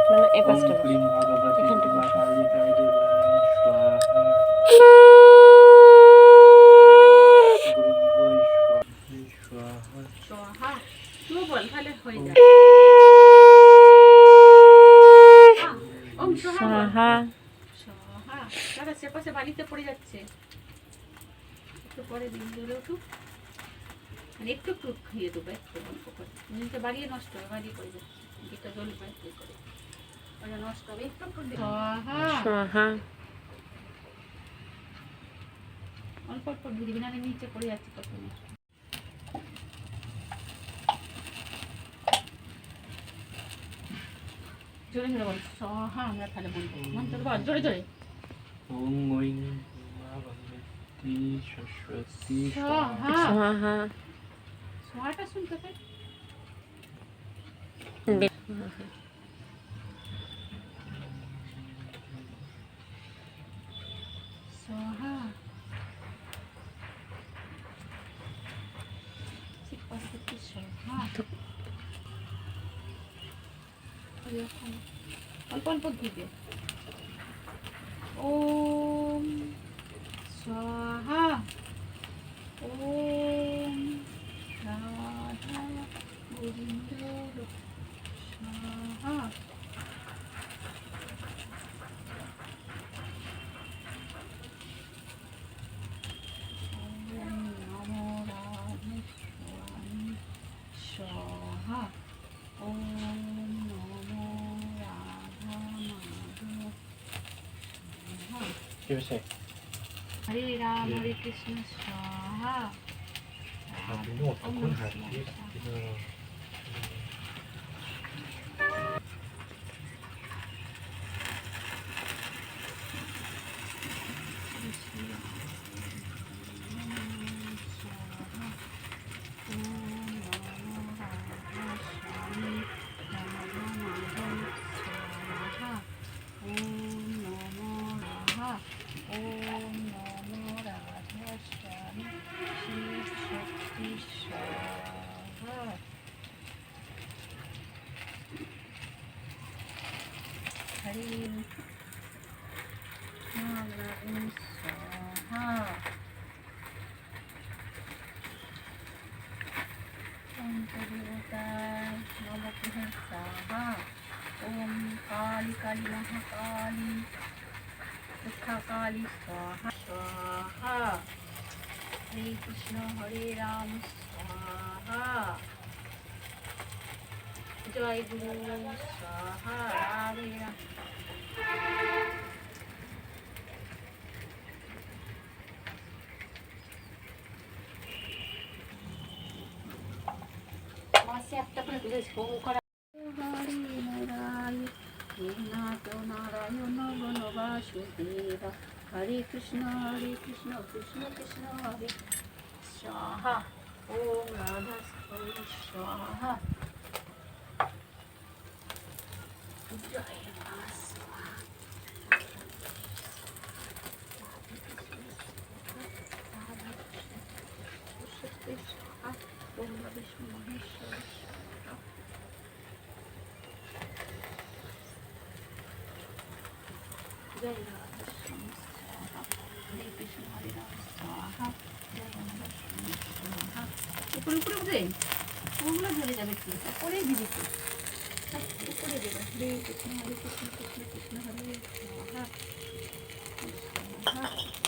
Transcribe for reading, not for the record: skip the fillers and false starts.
মানে এই পাঁচটা এখানটা বসো। বাড়িতে পড়ে যাচ্ছে একটু পরে দিন ধরে উঠুক মানে একটু একটু খাইয়ে দেবো একটু অল্প করে জিনিসটা বাড়িয়ে নষ্ট হবে বাড়িয়ে পড়ে যাচ্ছে যেটা জল বাড়িয়ে করে নষ্ট হবে একটু একটু অল্প অল্প দিবি না নিচে পড়ে যাচ্ছে প্রথমে জোরে জোরে বল স্বাহা আমরা তাহলে বলবো মন্ত্র বল জোরে জোরে ওং ওং মা ভগবতী সরস্বতী স্বাহা স্বাহাটা শুনতে পাই স্বাহা শিবপার্বতী স্বাহা অল্প অল্প দিবে ওম স্বাহা ওম রাধা গোবিন্দ স্বাহা ওম নমো রাধেশ্যামি স্বাহা ওম নমো রাধা মাধব কি হয়েছে হরে রাম হরে কৃষ্ণ স্বাহা আপনি অতক্ষণ হাঁটিয়ে ओम काली काली महाकाली दुखा काली स्वाहा स्वाहा हरे कृष्ण हरे राम स्वाहा जय गुरु स्वाहा राधे राम মাসে একটা করে বুঝেছ ফোন করা হরে মুরারি নাথ নারায়ণ গণবাসুদেব হরে কৃষ্ণ কৃষ্ণ কৃষ্ণ হরে স্বাহা ওম রাধা স্বাহা জয় মা স্বাহা ওম বিষ্ণু মহেশ্বর जय राधा स्वाहा हरे कृष्ण हरे राम स्वाहा जय राधा स्वाहा ऊपर ऊपर उठे ওগুলো ধরে যাবে কি উপরে দিবি তো উপরে দেবে হরে কৃষ্ণ কৃষ্ণ কৃষ্ণ হরে স্বাহা স্বাহা